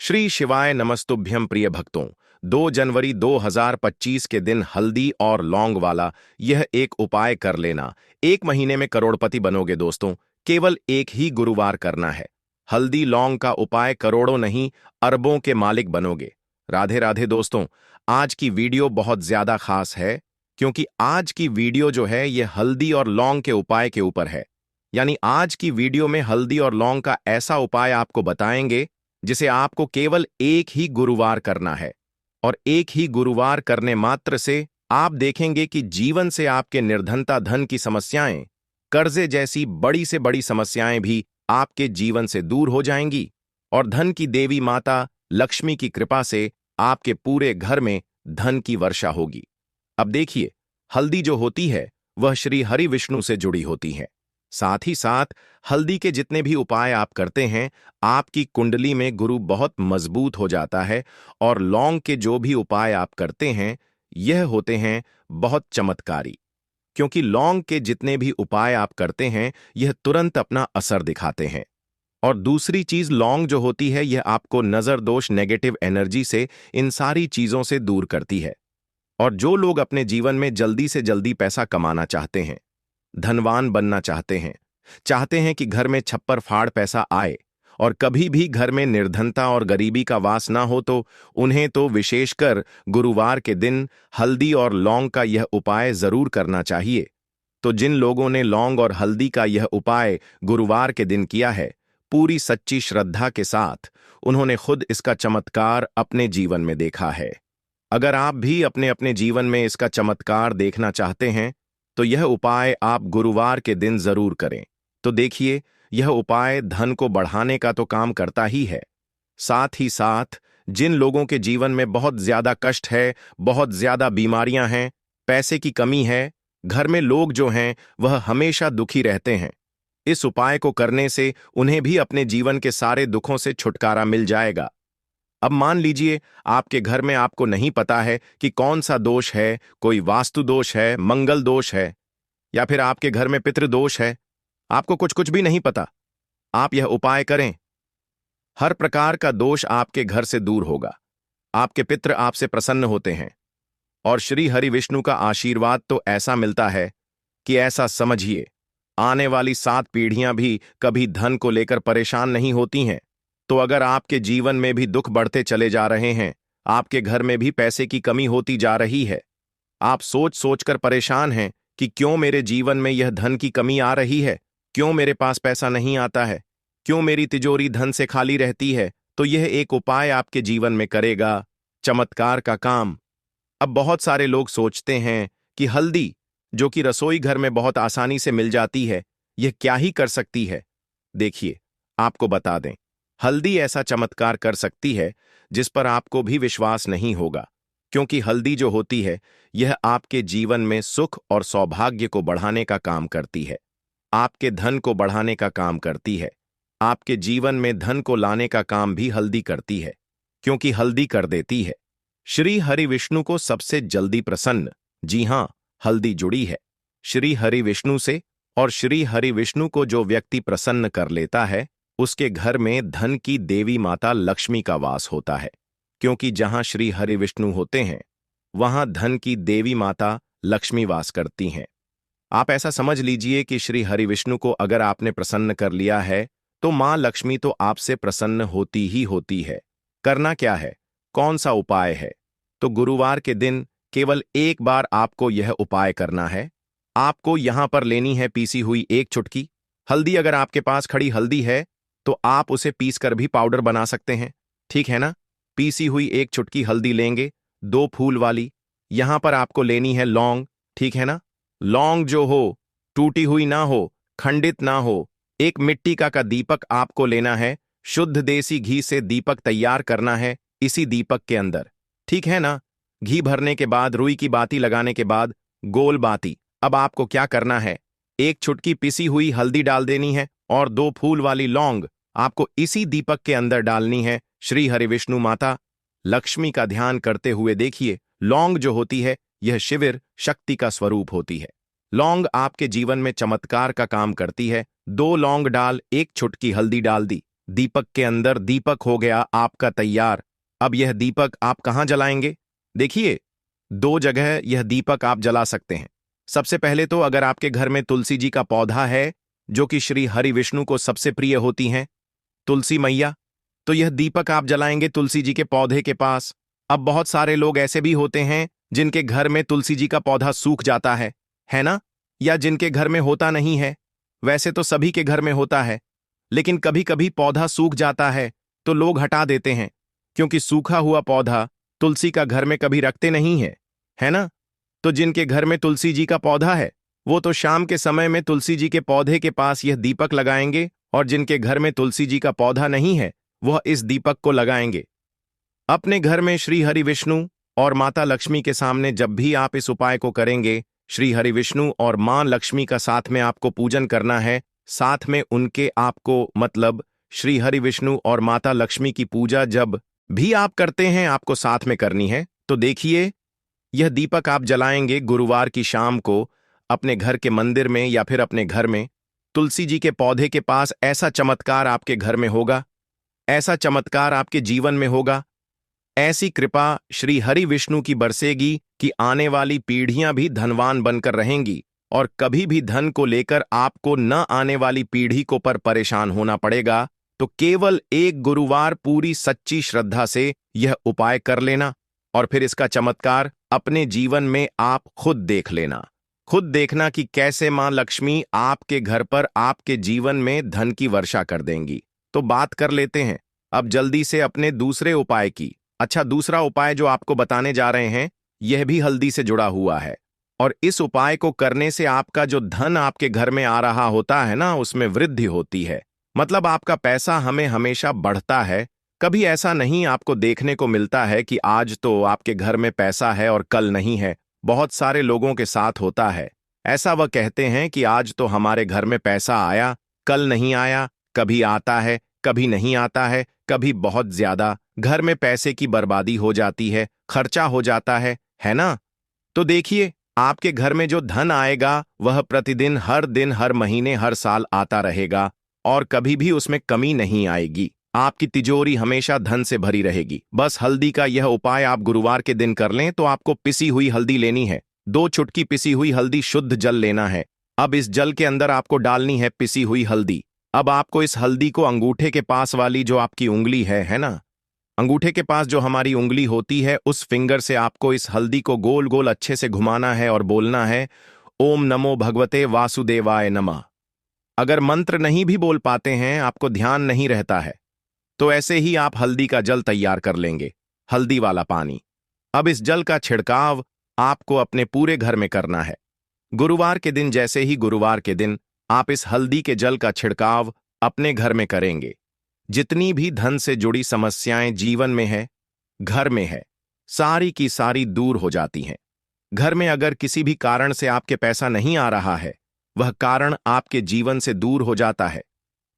श्री शिवाय नमस्तुभ्यं प्रिय भक्तों। 2 जनवरी 2025 के दिन हल्दी और लौंग वाला यह एक उपाय कर लेना। 1 महीने में करोड़पति बनोगे दोस्तों। केवल एक ही गुरुवार करना है। हल्दी लौंग का उपाय करोड़ों नहीं अरबों के मालिक बनोगे। राधे राधे दोस्तों। आज की वीडियो बहुत ज्यादा खास है क्योंकि आज की वीडियो जो है यह हल्दी और लौंग के उपाय के ऊपर है। यानी आज की वीडियो में हल्दी और लौंग का ऐसा उपाय आपको बताएंगे जिसे आपको केवल एक ही गुरुवार करना है। और एक ही गुरुवार करने मात्र से आप देखेंगे कि जीवन से आपके निर्धनता, धन की समस्याएं, कर्जे जैसी बड़ी से बड़ी समस्याएं भी आपके जीवन से दूर हो जाएंगी और धन की देवी माता लक्ष्मी की कृपा से आपके पूरे घर में धन की वर्षा होगी। अब देखिए, हल्दी जो होती है वह श्री हरि विष्णु से जुड़ी होती है। साथ ही साथ हल्दी के जितने भी उपाय आप करते हैं, आपकी कुंडली में गुरु बहुत मजबूत हो जाता है। और लौंग के जो भी उपाय आप करते हैं यह होते हैं बहुत चमत्कारी, क्योंकि लौंग के जितने भी उपाय आप करते हैं यह तुरंत अपना असर दिखाते हैं। और दूसरी चीज, लौंग जो होती है यह आपको नजर दोष, नेगेटिव एनर्जी से, इन सारी चीजों से दूर करती है। और जो लोग अपने जीवन में जल्दी से जल्दी पैसा कमाना चाहते हैं, धनवान बनना चाहते हैं कि घर में छप्पर फाड़ पैसा आए और कभी भी घर में निर्धनता और गरीबी का वास ना हो, तो उन्हें तो विशेषकर गुरुवार के दिन हल्दी और लौंग का यह उपाय जरूर करना चाहिए। तो जिन लोगों ने लौंग और हल्दी का यह उपाय गुरुवार के दिन किया है, पूरी सच्ची श्रद्धा के साथ, उन्होंने खुद इसका चमत्कार अपने जीवन में देखा है। अगर आप भी अपने अपने जीवन में इसका चमत्कार देखना चाहते हैं तो यह उपाय आप गुरुवार के दिन जरूर करें। तो देखिए, यह उपाय धन को बढ़ाने का तो काम करता ही है, साथ ही साथ जिन लोगों के जीवन में बहुत ज्यादा कष्ट है, बहुत ज्यादा बीमारियां हैं, पैसे की कमी है, घर में लोग जो हैं वह हमेशा दुखी रहते हैं, इस उपाय को करने से उन्हें भी अपने जीवन के सारे दुखों से छुटकारा मिल जाएगा। अब मान लीजिए आपके घर में आपको नहीं पता है कि कौन सा दोष है, कोई वास्तु दोष है, मंगल दोष है, या फिर आपके घर में पितृदोष है, आपको कुछ कुछ भी नहीं पता। आप यह उपाय करें, हर प्रकार का दोष आपके घर से दूर होगा। आपके पितृ आपसे प्रसन्न होते हैं और श्री हरि विष्णु का आशीर्वाद तो ऐसा मिलता है कि ऐसा समझिए, आने वाली 7 पीढ़ियां भी कभी धन को लेकर परेशान नहीं होती हैं। तो अगर आपके जीवन में भी दुख बढ़ते चले जा रहे हैं, आपके घर में भी पैसे की कमी होती जा रही है, आप सोच सोचकर परेशान हैं कि क्यों मेरे जीवन में यह धन की कमी आ रही है, क्यों मेरे पास पैसा नहीं आता है, क्यों मेरी तिजोरी धन से खाली रहती है, तो यह एक उपाय आपके जीवन में करेगा चमत्कार का काम। अब बहुत सारे लोग सोचते हैं कि हल्दी, जो कि रसोई घर में बहुत आसानी से मिल जाती है, यह क्या ही कर सकती है। देखिए, आपको बता दें, हल्दी ऐसा चमत्कार कर सकती है जिस पर आपको भी विश्वास नहीं होगा, क्योंकि हल्दी जो होती है यह आपके जीवन में सुख और सौभाग्य को बढ़ाने का काम करती है, आपके धन को बढ़ाने का काम करती है, आपके जीवन में धन को लाने का काम भी हल्दी करती है, क्योंकि हल्दी कर देती है श्री हरि विष्णु को सबसे जल्दी प्रसन्न। जी हां, हल्दी जुड़ी है श्री हरि विष्णु से, और श्री हरि विष्णु को जो व्यक्ति प्रसन्न कर लेता है उसके घर में धन की देवी माता लक्ष्मी का वास होता है, क्योंकि जहां श्री हरि विष्णु होते हैं वहां धन की देवी माता लक्ष्मी वास करती हैं। आप ऐसा समझ लीजिए कि श्री हरि विष्णु को अगर आपने प्रसन्न कर लिया है तो मां लक्ष्मी तो आपसे प्रसन्न होती ही होती है। करना क्या है, कौन सा उपाय है? तो गुरुवार के दिन केवल एक बार आपको यह उपाय करना है। आपको यहां पर लेनी है पीसी हुई 1 चुटकी हल्दी। अगर आपके पास खड़ी हल्दी है तो आप उसे पीस कर भी पाउडर बना सकते हैं, ठीक है ना। पीसी हुई 1 चुटकी हल्दी लेंगे, 2 फूल वाली। यहां पर आपको लेनी है लौंग, ठीक है ना। लौंग जो हो, टूटी हुई ना हो, खंडित ना हो। एक मिट्टी का दीपक आपको लेना है, शुद्ध देसी घी से दीपक तैयार करना है इसी दीपक के अंदर, ठीक है ना। घी भरने के बाद, रुई की बाती लगाने के बाद, गोल बाती। अब आपको क्या करना है, 1 चुटकी पिसी हुई हल्दी डाल देनी है और 2 फूल वाली लौंग आपको इसी दीपक के अंदर डालनी है। श्री हरि विष्णु माता लक्ष्मी का ध्यान करते हुए देखिए, लौंग जो होती है यह शिविर शक्ति का स्वरूप होती है। लौंग आपके जीवन में चमत्कार का काम करती है। 2 लौंग डाल 1 चुटकी हल्दी डाल दी, दीपक के अंदर दीपक हो गया आपका तैयार। अब यह दीपक आप कहाँ जलाएंगे? देखिए, दो जगह यह दीपक आप जला सकते हैं। सबसे पहले तो अगर आपके घर में तुलसी जी का पौधा है, जो कि श्री हरि विष्णु को सबसे प्रिय होती हैं, तुलसी मैया, तो यह दीपक आप जलाएंगे तुलसी जी के पौधे के पास। अब बहुत सारे लोग ऐसे भी होते हैं जिनके घर में तुलसी जी का पौधा सूख जाता है ना? या जिनके घर में होता नहीं है। वैसे तो सभी के घर में होता है, लेकिन कभी कभी पौधा सूख जाता है तो लोग हटा देते हैं, क्योंकि सूखा हुआ पौधा तुलसी का घर में कभी रखते नहीं है ना? तो जिनके घर में तुलसी जी का पौधा है, वो तो शाम के समय में तुलसी जी के पौधे के पास यह दीपक लगाएंगे, और जिनके घर में तुलसी जी का पौधा नहीं है, वह इस दीपक को लगाएंगे। अपने घर में श्री हरि विष्णु और माता लक्ष्मी के सामने जब भी आप इस उपाय को करेंगे, श्री हरि विष्णु और मां लक्ष्मी का साथ में आपको पूजन करना है। साथ में उनके आपको, मतलब श्री हरि विष्णु और माता लक्ष्मी की पूजा जब भी आप करते हैं, आपको साथ में करनी है। तो देखिए, यह दीपक आप जलाएंगे गुरुवार की शाम को अपने घर के मंदिर में या फिर अपने घर में तुलसी जी के पौधे के पास। ऐसा चमत्कार आपके घर में होगा, ऐसा चमत्कार आपके जीवन में होगा, ऐसी कृपा श्री हरि विष्णु की बरसेगी कि आने वाली पीढ़ियां भी धनवान बनकर रहेंगी, और कभी भी धन को लेकर आपको न आने वाली पीढ़ी को पर परेशान होना पड़ेगा। तो केवल एक गुरुवार पूरी सच्ची श्रद्धा से यह उपाय कर लेना, और फिर इसका चमत्कार अपने जीवन में आप खुद देख लेना। खुद देखना कि कैसे मां लक्ष्मी आपके घर पर, आपके जीवन में धन की वर्षा कर देंगी। तो बात कर लेते हैं अब जल्दी से अपने दूसरे उपाय की। अच्छा, दूसरा उपाय जो आपको बताने जा रहे हैं, यह भी हल्दी से जुड़ा हुआ है, और इस उपाय को करने से आपका जो धन आपके घर में आ रहा होता है ना, उसमें वृद्धि होती है। मतलब आपका पैसा हमें हमेशा बढ़ता है। कभी ऐसा नहीं आपको देखने को मिलता है कि आज तो आपके घर में पैसा है और कल नहीं है। बहुत सारे लोगों के साथ होता है ऐसा। वह कहते हैं कि आज तो हमारे घर में पैसा आया, कल नहीं आया। कभी आता है, कभी नहीं आता है, कभी बहुत ज्यादा घर में पैसे की बर्बादी हो जाती है, खर्चा हो जाता है ना? तो देखिए, आपके घर में जो धन आएगा वह प्रतिदिन, हर दिन, हर महीने, हर साल आता रहेगा, और कभी भी उसमें कमी नहीं आएगी। आपकी तिजोरी हमेशा धन से भरी रहेगी। बस हल्दी का यह उपाय आप गुरुवार के दिन कर लें। तो आपको पिसी हुई हल्दी लेनी है, 2 चुटकी पिसी हुई हल्दी, शुद्ध जल लेना है। अब इस जल के अंदर आपको डालनी है पिसी हुई हल्दी। अब आपको इस हल्दी को अंगूठे के पास वाली जो आपकी उंगली है ना, अंगूठे के पास जो हमारी उंगली होती है, उस फिंगर से आपको इस हल्दी को गोल गोल अच्छे से घुमाना है और बोलना है, ओम नमो भगवते वासुदेवाय नमः। अगर मंत्र नहीं भी बोल पाते हैं, आपको ध्यान नहीं रहता है, तो ऐसे ही आप हल्दी का जल तैयार कर लेंगे, हल्दी वाला पानी। अब इस जल का छिड़काव आपको अपने पूरे घर में करना है। गुरुवार के दिन, जैसे ही गुरुवार के दिन आप इस हल्दी के जल का छिड़काव अपने घर में करेंगे, जितनी भी धन से जुड़ी समस्याएं जीवन में है, घर में है, सारी की सारी दूर हो जाती हैं। घर में अगर किसी भी कारण से आपके पैसा नहीं आ रहा है, वह कारण आपके जीवन से दूर हो जाता है।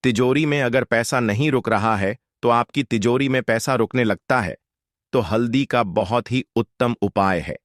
तिजोरी में अगर पैसा नहीं रुक रहा है, तो आपकी तिजोरी में पैसा रुकने लगता है। तो हल्दी का बहुत ही उत्तम उपाय है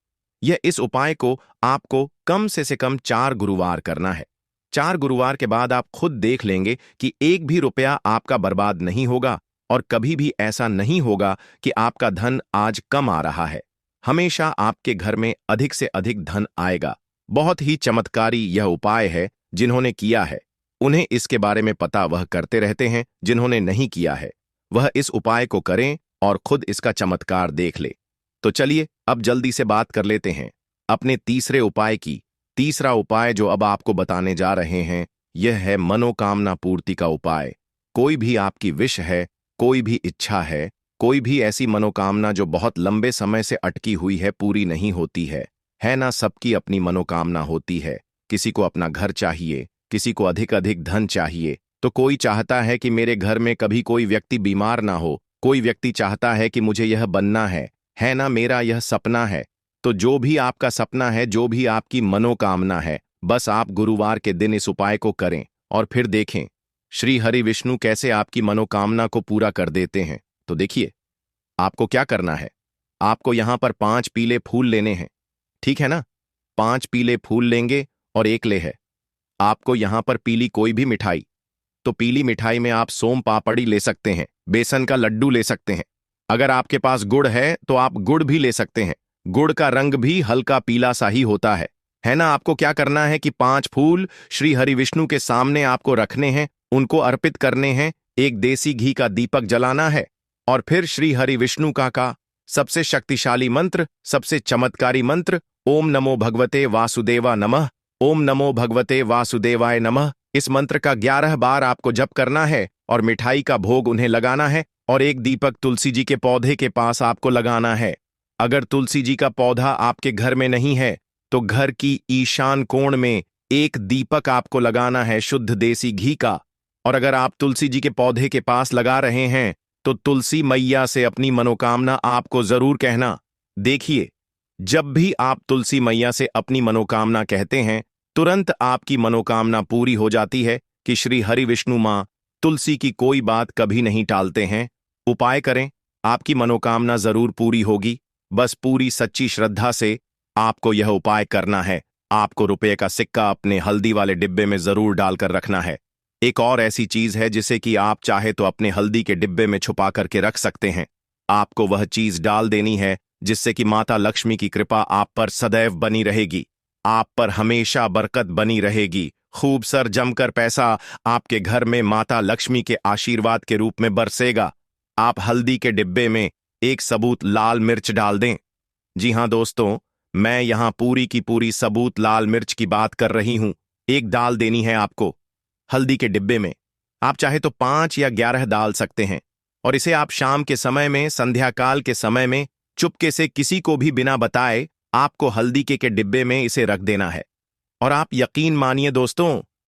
यह। इस उपाय को आपको कम से कम 4 गुरुवार करना है। 4 गुरुवार के बाद आप खुद देख लेंगे कि एक भी रुपया आपका बर्बाद नहीं होगा, और कभी भी ऐसा नहीं होगा कि आपका धन आज कम आ रहा है। हमेशा आपके घर में अधिक से अधिक धन आएगा। बहुत ही चमत्कारी यह उपाय है। जिन्होंने किया है उन्हें इसके बारे में पता, वह करते रहते हैं। जिन्होंने नहीं किया है वह इस उपाय को करें और खुद इसका चमत्कार देख ले। तो चलिए अब जल्दी से बात कर लेते हैं अपने तीसरे उपाय की। तीसरा उपाय जो अब आपको बताने जा रहे हैं, यह है मनोकामना पूर्ति का उपाय। कोई भी आपकी विश है, कोई भी इच्छा है, कोई भी ऐसी मनोकामना जो बहुत लंबे समय से अटकी हुई है, पूरी नहीं होती है ना? सबकी अपनी मनोकामना होती है। किसी को अपना घर चाहिए, किसी को अधिक अधिक धन चाहिए, तो कोई चाहता है कि मेरे घर में कभी कोई व्यक्ति बीमार ना हो, कोई व्यक्ति चाहता है कि मुझे यह बनना है ना? मेरा यह सपना है। तो जो भी आपका सपना है, जो भी आपकी मनोकामना है, बस आप गुरुवार के दिन इस उपाय को करें और फिर देखें श्री हरि विष्णु कैसे आपकी मनोकामना को पूरा कर देते हैं। तो देखिए, आपको क्या करना है। आपको यहां पर 5 पीले फूल लेने हैं, ठीक है ना? 5 पीले फूल लेंगे और एक ले है। आपको यहां पर पीली कोई भी मिठाई, तो पीली मिठाई में आप सोम पापड़ी ले सकते हैं, बेसन का लड्डू ले सकते हैं। अगर आपके पास गुड़ है तो आप गुड़ भी ले सकते हैं। गुड़ का रंग भी हल्का पीला सा ही होता है ना। आपको क्या करना है कि 5 फूल श्री हरि विष्णु के सामने आपको रखने हैं, उनको अर्पित करने हैं, एक देसी घी का दीपक जलाना है और फिर श्री हरि विष्णु का सबसे शक्तिशाली मंत्र, सबसे चमत्कारी मंत्र, ओम नमो भगवते वासुदेवा नमः, ओम नमो भगवते वासुदेवाय नमः, इस मंत्र का 11 बार आपको जप करना है और मिठाई का भोग उन्हें लगाना है और एक दीपक तुलसी जी के पौधे के पास आपको लगाना है। अगर तुलसी जी का पौधा आपके घर में नहीं है तो घर की ईशान कोण में एक दीपक आपको लगाना है शुद्ध देसी घी का। और अगर आप तुलसी जी के पौधे के पास लगा रहे हैं तो तुलसी मैया से अपनी मनोकामना आपको जरूर कहना। देखिए, जब भी आप तुलसी मैया से अपनी मनोकामना कहते हैं तुरंत आपकी मनोकामना पूरी हो जाती है कि श्री हरि विष्णु मां तुलसी की कोई बात कभी नहीं टालते हैं। उपाय करें, आपकी मनोकामना जरूर पूरी होगी। बस पूरी सच्ची श्रद्धा से आपको यह उपाय करना है। आपको रुपये का सिक्का अपने हल्दी वाले डिब्बे में जरूर डालकर रखना है। एक और ऐसी चीज है जिसे कि आप चाहे तो अपने हल्दी के डिब्बे में छुपा करके रख सकते हैं। आपको वह चीज डाल देनी है जिससे कि माता लक्ष्मी की कृपा आप पर सदैव बनी रहेगी, आप पर हमेशा बरकत बनी रहेगी। खूब सर जमकर पैसा आपके घर में माता लक्ष्मी के आशीर्वाद के रूप में बरसेगा। आप हल्दी के डिब्बे में एक सबूत लाल मिर्च डाल दें। जी हां दोस्तों, मैं यहां पूरी की पूरी सबूत लाल मिर्च की बात कर रही हूं। एक डाल देनी है आपको हल्दी के डिब्बे में। आप चाहे तो 5 या 11 डाल सकते हैं और इसे आप शाम के समय में, संध्या काल के समय में चुपके से किसी को भी बिना बताए आपको हल्दी के डिब्बे में इसे रख देना है। और आप यकीन मानिए दोस्तों,